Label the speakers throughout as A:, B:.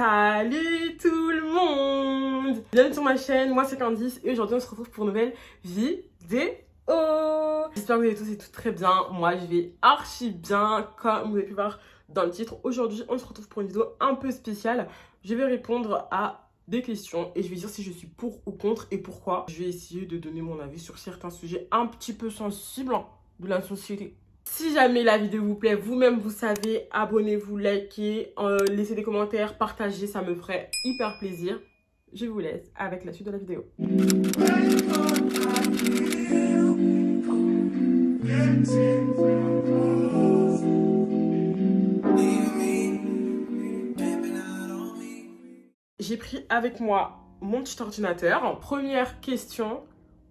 A: Salut tout le monde! Bienvenue sur ma chaîne, moi c'est Candice et aujourd'hui on se retrouve pour une nouvelle vidéo. J'espère que vous allez tous et toutes très bien, moi je vais archi bien comme vous avez pu voir dans le titre. Aujourd'hui on se retrouve pour une vidéo un peu spéciale. Je vais répondre à des questions et je vais dire si je suis pour ou contre et pourquoi. Je vais essayer de donner mon avis sur certains sujets un petit peu sensibles de la société. Si jamais la vidéo vous plaît, vous-même vous savez, abonnez-vous, likez, laissez des commentaires, partagez, ça me ferait hyper plaisir. Je vous laisse avec la suite de la vidéo. J'ai pris avec moi mon petit ordinateur. Première question.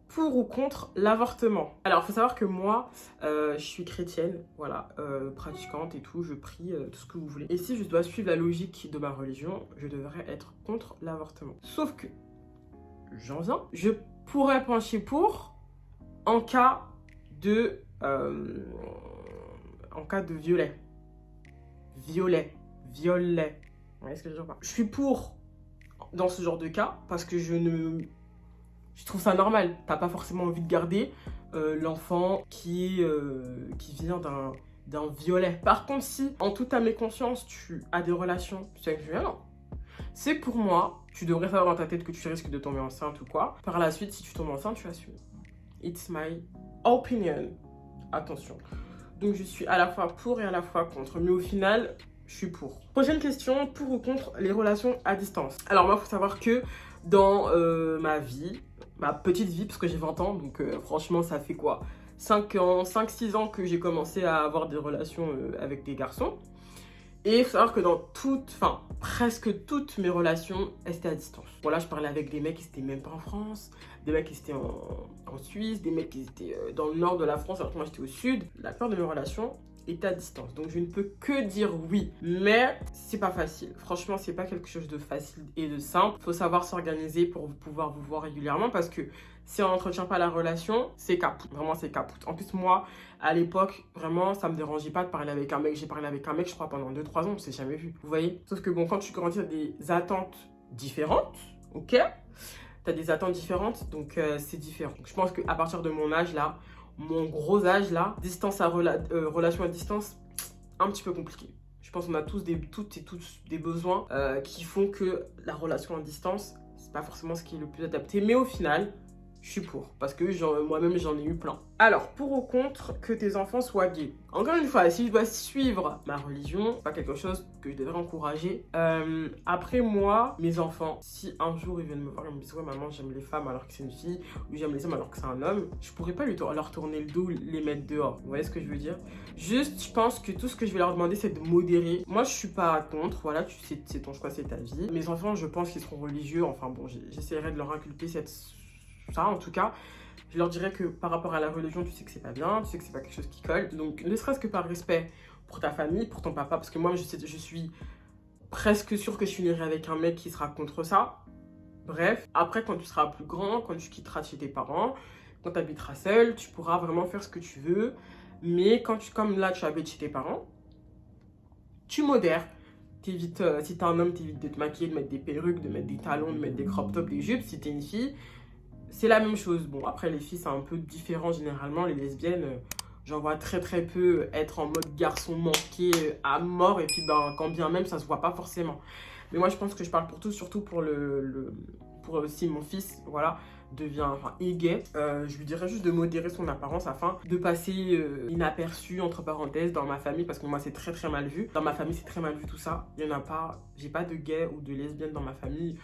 A: Pour ou contre l'avortement? Alors, il faut savoir que moi, je suis chrétienne, voilà, pratiquante et tout, je prie, tout ce que vous voulez. Et si je dois suivre la logique de ma religion, je devrais être contre l'avortement. Sauf que, j'en viens, je pourrais pencher pour en cas de violet. Violet. Vous voyez ce que je veux dire? Je suis pour dans ce genre de cas parce que je trouve ça normal. T'as pas forcément envie de garder l'enfant qui vient d'un violet. Par contre, si en toute âme et conscience, tu as des relations sexuelles, c'est pour moi, tu devrais savoir dans ta tête que tu risques de tomber enceinte ou quoi. Par la suite, si tu tombes enceinte, tu assumes. It's my opinion. Attention. Donc, je suis à la fois pour et à la fois contre. Mais au final, je suis pour. Prochaine question, pour ou contre les relations à distance? Alors, moi, il faut savoir que dans ma vie, ma petite vie, parce que j'ai 20 ans, donc franchement, ça fait quoi 5-6 ans que j'ai commencé à avoir des relations avec des garçons. Et il faut savoir que dans presque toutes mes relations, elles étaient à distance. Voilà, je parlais avec des mecs qui étaient même pas en France, des mecs qui étaient en Suisse, des mecs qui étaient dans le nord de la France, alors que moi j'étais au sud. La plupart de mes relations est à distance. Donc je ne peux que dire oui. Mais c'est pas facile. Franchement, c'est pas quelque chose de facile et de simple. Faut savoir s'organiser pour pouvoir vous voir régulièrement parce que si on n'entretient pas la relation, c'est capoute. Vraiment, c'est capoute. En plus, moi, à l'époque, vraiment, ça me dérangeait pas de parler avec un mec. J'ai parlé avec un mec, je crois, pendant 2-3 ans, on s'est jamais vu. Vous voyez? Sauf que bon, quand tu grandis, t'as des attentes différentes, ok? T'as des attentes différentes, donc c'est différent. Donc, je pense qu'à partir de mon âge, là, mon gros âge là, relation à distance, un petit peu compliqué. Je pense qu'on a toutes et tous des besoins qui font que la relation à distance, c'est pas forcément ce qui est le plus adapté. Mais au final, je suis pour, parce que moi-même j'en ai eu plein. Alors, pour ou contre que tes enfants soient gays? Encore une fois, si je dois suivre ma religion, c'est pas quelque chose que je devrais encourager. Après moi, mes enfants, si un jour ils viennent me voir et me disent ouais maman j'aime les femmes alors que c'est une fille, ou j'aime les hommes alors que c'est un homme, je pourrais pas leur tourner le dos, les mettre dehors. Vous voyez ce que je veux dire? Juste, je pense que tout ce que je vais leur demander c'est de modérer. Moi je suis pas contre, voilà, tu sais, c'est ton choix, c'est ta vie. Mes enfants, je pense qu'ils seront religieux, enfin bon, j'essaierai de leur inculquer ça en tout cas. Je leur dirais que par rapport à la religion, tu sais que c'est pas bien, tu sais que c'est pas quelque chose qui colle. Donc, ne serait-ce que par respect pour ta famille, pour ton papa, parce que moi, je suis presque sûre que je finirai avec un mec qui sera contre ça. Bref, après, quand tu seras plus grand, quand tu quitteras chez tes parents, quand tu habiteras seul, tu pourras vraiment faire ce que tu veux. Mais comme là, tu habites chez tes parents, tu modères. T'évites, si t'es un homme, t'évites de te maquiller, de mettre des perruques, de mettre des talons, de mettre des crop tops, des jupes. Si t'es une fille, c'est la même chose. Bon, après, les filles, c'est un peu différent généralement. Les lesbiennes, j'en vois très peu être en mode garçon manqué à mort. Et puis, ben, quand bien même, ça se voit pas forcément. Mais moi, je pense que je parle pour tout, surtout pour si mon fils, voilà, est gay. Je lui dirais juste de modérer son apparence afin de passer inaperçu, entre parenthèses, dans ma famille. Parce que moi, c'est très mal vu. Dans ma famille, c'est très mal vu tout ça. Il y en a pas, j'ai pas de gay ou de lesbienne dans ma famille.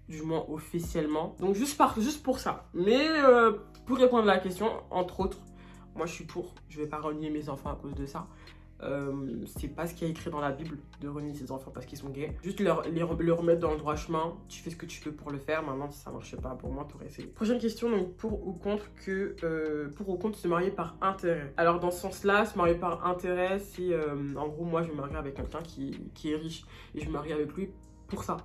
A: Du moins officiellement. Donc juste pour ça. Mais pour répondre à la question, entre autres, moi je suis pour. Je vais pas renier mes enfants à cause de ça. C'est pas ce qui est écrit dans la Bible de renier ses enfants parce qu'ils sont gays. Juste les remettre dans le droit chemin. Tu fais ce que tu peux pour le faire. Maintenant si ça marche pas pour moi, t'aurais essayé. Prochaine question, donc pour ou contre se marier par intérêt. Alors dans ce sens-là, se marier par intérêt, c'est en gros moi je vais me marier avec quelqu'un qui est riche et je me marie avec lui pour ça.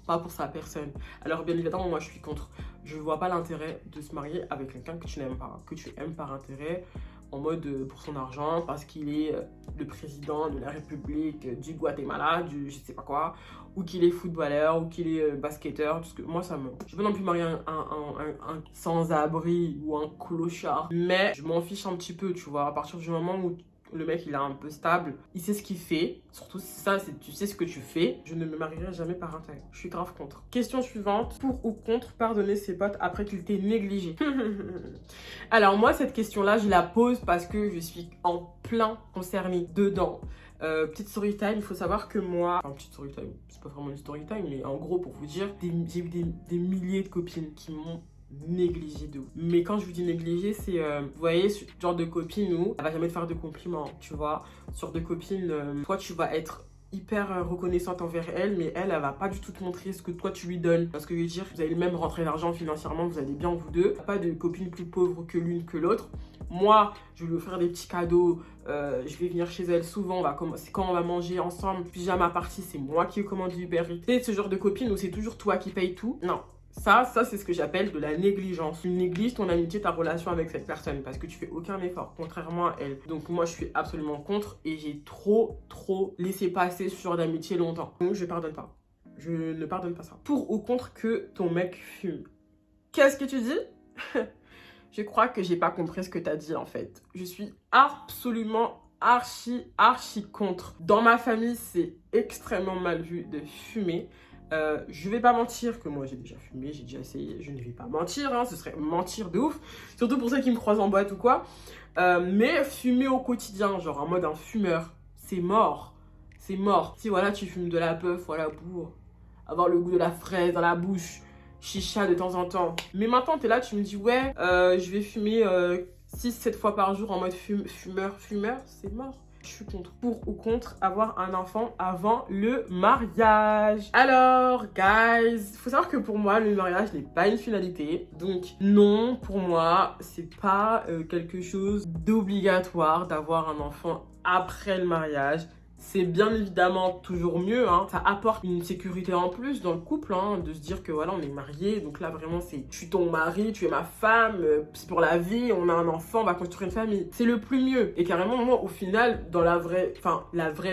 A: Pas pour sa personne. Alors bien évidemment, moi je suis contre. Je vois pas l'intérêt de se marier avec quelqu'un que tu n'aimes pas, que tu aimes par intérêt. en mode pour son argent, parce qu'il est le président de la République du Guatemala, du je sais pas quoi, ou qu'il est footballeur, ou qu'il est basketteur, parce que moi ça me... Je veux pas non plus marier un sans-abri ou un clochard, mais je m'en fiche un petit peu, tu vois, à partir du moment où le mec il est un peu stable, il sait ce qu'il fait, surtout si ça c'est tu sais ce que tu fais, je ne me marierai jamais par intérêt. Je suis grave contre. Question suivante, pour ou contre pardonner ses potes après qu'il t'ait négligé? Alors moi cette question là je la pose parce que je suis en plein concernée dedans. Petite story time, il faut savoir que moi, enfin petite story time, c'est pas vraiment une story time, mais en gros pour vous dire, j'ai eu des milliers de copines qui m'ont négligé de ouf. Mais quand je vous dis négligé, c'est, vous voyez, ce genre de copine où elle va jamais te faire de compliments, tu vois. Ce genre de copine, toi tu vas être hyper reconnaissante envers elle, mais elle va pas du tout te montrer ce que toi tu lui donnes. Parce que je veux dire, vous allez même rentrer l'argent financièrement, vous allez bien vous deux. Pas de copine plus pauvre que l'une que l'autre. Moi, je vais lui offrir des petits cadeaux, je vais venir chez elle souvent, c'est quand on va manger ensemble, pyjama party, c'est moi qui commande Uber Eats. C'est ce genre de copine où c'est toujours toi qui paye tout. Non. Ça c'est ce que j'appelle de la négligence. Tu négliges ton amitié, ta relation avec cette personne parce que tu fais aucun effort, contrairement à elle. Donc moi, je suis absolument contre et j'ai trop laissé passer ce genre d'amitié longtemps. Donc je pardonne pas. Je ne pardonne pas ça. Pour ou contre que ton mec fume? Qu'est-ce que tu dis? Je crois que j'ai pas compris ce que tu as dit en fait. Je suis absolument archi contre. Dans ma famille, c'est extrêmement mal vu de fumer. Je vais pas mentir que moi j'ai déjà fumé, j'ai déjà essayé, je ne vais pas mentir, hein, ce serait mentir de ouf, surtout pour ceux qui me croisent en boîte ou quoi. Mais fumer au quotidien, genre en mode un fumeur, c'est mort. C'est mort. Si voilà, tu fumes de la puff, voilà, pour avoir le goût de la fraise dans la bouche, chicha de temps en temps. Mais maintenant, t'es là, tu me dis, ouais, je vais fumer 6-7 fois par jour en mode fumeur, c'est mort. Je suis contre. Pour ou contre avoir un enfant avant le mariage? Alors, guys, il faut savoir que pour moi, le mariage n'est pas une finalité. Donc, non, pour moi, c'est pas quelque chose d'obligatoire d'avoir un enfant après le mariage. C'est bien évidemment toujours mieux, hein. Ça apporte une sécurité en plus dans le couple, hein, de se dire que voilà, on est mariés. Donc là, vraiment, c'est je suis ton mari, tu es ma femme, c'est pour la vie, on a un enfant, on va construire une famille. C'est le plus mieux. Et carrément, moi, au final, dans la vraie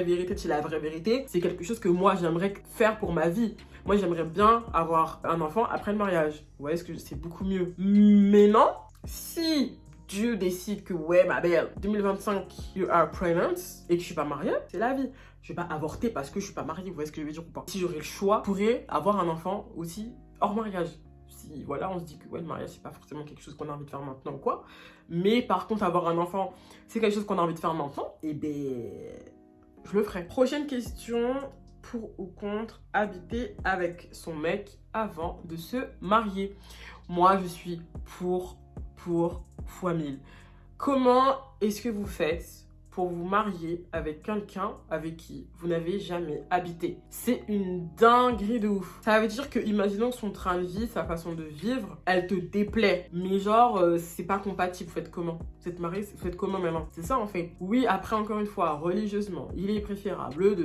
A: vérité, c'est la vraie vérité, c'est quelque chose que moi, j'aimerais faire pour ma vie. Moi, j'aimerais bien avoir un enfant après le mariage. Vous voyez, c'est beaucoup mieux. Mais non, si Dieu décide que ouais ma belle 2025 you are pregnant et que je suis pas mariée, c'est la vie. Je vais pas avorter parce que je suis pas mariée, vous voyez ce que je veux dire ou pas? Si j'aurais le choix, je pourrais avoir un enfant aussi hors mariage. Si voilà, on se dit que ouais, le mariage c'est pas forcément quelque chose qu'on a envie de faire maintenant ou quoi, mais par contre avoir un enfant c'est quelque chose qu'on a envie de faire maintenant, et ben je le ferai. Prochaine question, pour ou contre habiter avec son mec avant de se marier? Moi je suis pour fois 1000. Comment est-ce que vous faites pour vous marier avec quelqu'un avec qui vous n'avez jamais habité? C'est une dinguerie de ouf. Ça veut dire que, imaginons que son train de vie, sa façon de vivre, elle te déplaît. Mais genre, c'est pas compatible. Vous faites comment? Vous êtes mariés, vous faites comment maintenant? C'est ça en fait. Oui, après encore une fois, religieusement, il est préférable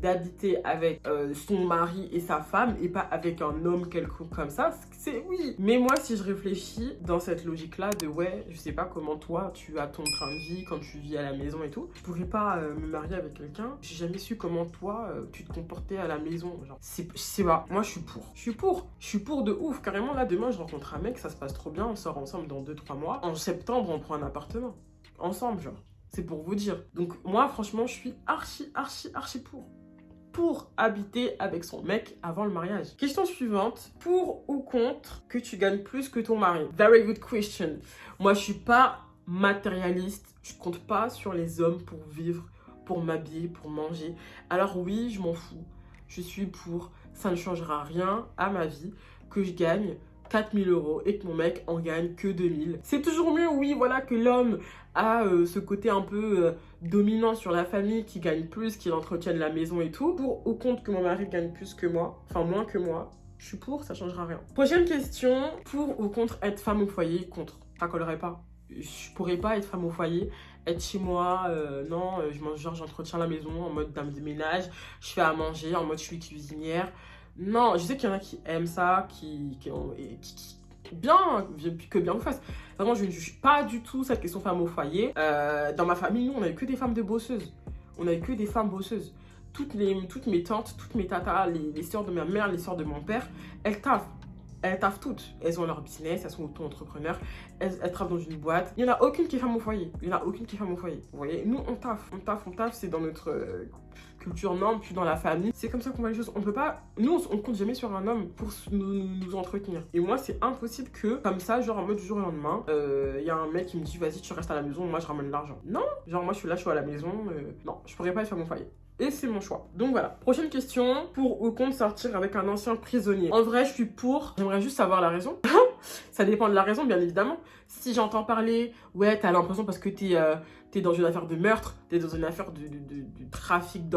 A: d'habiter avec son mari et sa femme et pas avec un homme quelconque comme ça. C'est oui. Mais moi, si je réfléchis dans cette logique-là de ouais, je sais pas comment toi, tu as ton train de vie quand tu vis à la maison et tout. Je pourrais pas me marier avec quelqu'un. J'ai jamais su comment toi, tu te comportais à la maison. Genre, c'est pas. Moi, je suis pour. Je suis pour de ouf. Carrément, là, demain, je rencontre un mec, ça se passe trop bien. On sort ensemble dans 2-3 mois. En septembre, on prend un appartement. Ensemble, genre. C'est pour vous dire. Donc, moi, franchement, je suis archi pour habiter avec son mec avant le mariage. Question suivante. Pour ou contre que tu gagnes plus que ton mari? Very good question. Moi, je suis pas matérialiste. Je compte pas sur les hommes pour vivre, pour m'habiller, pour manger. Alors oui, je m'en fous. Je suis pour. Ça ne changera rien à ma vie que je gagne 4000 € et que mon mec en gagne que 2000. C'est toujours mieux, oui, voilà, que l'homme a ce côté un peu dominant sur la famille, qui gagne plus, qui entretienne la maison et tout. Pour ou contre que mon mari gagne plus que moi, enfin moins que moi, je suis pour, ça changera rien. Prochaine question, pour ou contre être femme au foyer? Contre. Ça collerait pas. Je pourrais pas être femme au foyer, être chez moi, non, j'entretiens la maison en mode dame de ménage, je fais à manger en mode je suis cuisinière. Non, je sais qu'il y en a qui aiment ça, qui bien vous fasse. Vraiment, je ne juge pas du tout cette question femme au foyer. Dans ma famille, nous, on n'avait que des femmes de bosseuses. On n'avait que des femmes bosseuses. Toutes mes tantes, toutes mes tatas, les sœurs de ma mère, les sœurs de mon père, elles taffent. Elles taffent toutes. Elles ont leur business, elles sont auto-entrepreneurs, elles travaillent dans une boîte. Il n'y en a aucune qui est femme au foyer. Il n'y en a aucune qui est femme au foyer. Vous voyez, nous, on taffe. C'est dans notre culture norme, puis dans la famille. C'est comme ça qu'on voit les choses. On peut pas... Nous, on compte jamais sur un homme pour nous entretenir. Et moi, c'est impossible que, comme ça, genre en mode du jour au lendemain, y a un mec qui me dit, vas-y, tu restes à la maison, moi, je ramène l'argent. Non, genre moi, je suis là, je suis à la maison. Non, je pourrais pas être femme au foyer. Et c'est mon choix. Donc voilà. Prochaine question. Pour ou contre sortir avec un ancien prisonnier? En vrai, je suis pour. J'aimerais juste savoir la raison. Ça dépend de la raison, bien évidemment. Si j'entends parler, ouais, t'as l'impression parce que t'es dans une affaire de meurtre, t'es dans une affaire de trafic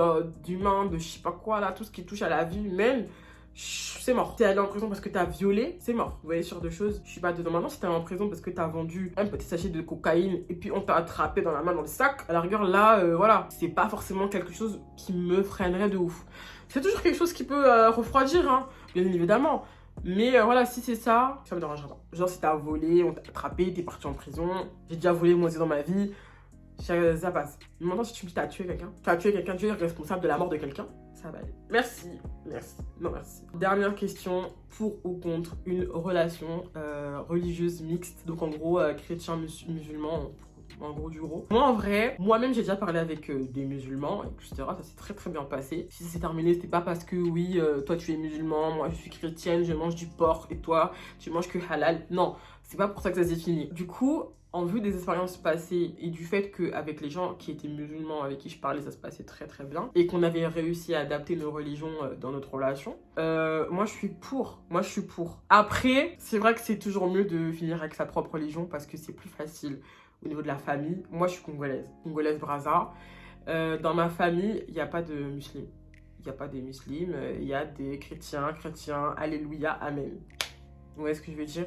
A: d'humains, de je sais pas quoi, là, tout ce qui touche à la vie humaine, c'est mort. T'es allé en prison parce que t'as violé, c'est mort. Vous voyez, ce genre de choses, je suis pas dedans. Maintenant, si t'es allé en prison parce que t'as vendu un petit sachet de cocaïne et puis on t'a attrapé dans la main, dans le sac, à la rigueur, là, voilà, c'est pas forcément quelque chose qui me freinerait de ouf. C'est toujours quelque chose qui peut refroidir, hein, bien évidemment. Mais voilà, si c'est ça, ça me dérangera pas. Genre, si t'as volé, on t'a attrapé, t'es parti en prison. J'ai déjà volé moi aussi dans ma vie. Ça passe. Mais maintenant, si tu me dis tu as tué quelqu'un, tu es responsable de la mort de quelqu'un, ça va aller. Merci. Non, merci. Dernière question, pour ou contre une relation religieuse mixte. Donc en gros, chrétien-musulman, en gros du gros. Moi en vrai, moi-même j'ai déjà parlé avec des musulmans, etc. Ça s'est très bien passé. Si c'est terminé, c'était pas parce que oui, toi tu es musulman, moi je suis chrétienne, je mange du porc et toi tu manges que halal. Non, c'est pas pour ça que ça s'est fini. Du coup, en vue des expériences passées et du fait qu'avec les gens qui étaient musulmans avec qui je parlais, ça se passait très bien et qu'on avait réussi à adapter nos religions dans notre relation, moi je suis pour. Après, c'est vrai que c'est toujours mieux de finir avec sa propre religion parce que c'est plus facile au niveau de la famille. Moi je suis congolaise Brazza. Dans ma famille, il n'y a pas de musulmans. Il n'y a pas des musulmans, il y a des chrétiens, alléluia, amen. Vous voyez ce que je veux dire?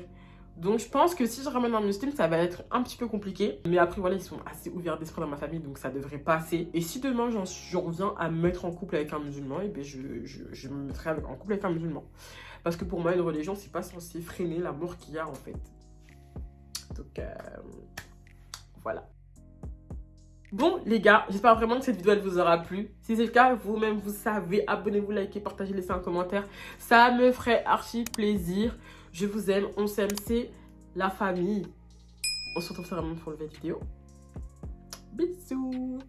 A: Donc je pense que si je ramène un musulman, ça va être un petit peu compliqué. Mais après voilà, ils sont assez ouverts d'esprit dans ma famille, donc ça devrait passer. Et si demain j'en viens à me mettre en couple avec un musulman, et bien je me mettrai en couple avec un musulman. Parce que pour moi, une religion, c'est pas censé freiner l'amour qu'il y a en fait. Donc voilà. Bon les gars, j'espère vraiment que cette vidéo elle vous aura plu. Si c'est le cas, vous-même vous savez, abonnez-vous, likez, partagez, laissez un commentaire. Ça me ferait archi plaisir. Je vous aime, on s'aime, c'est la famille. On se retrouve sur la même pour une nouvelle vidéo. Bisous.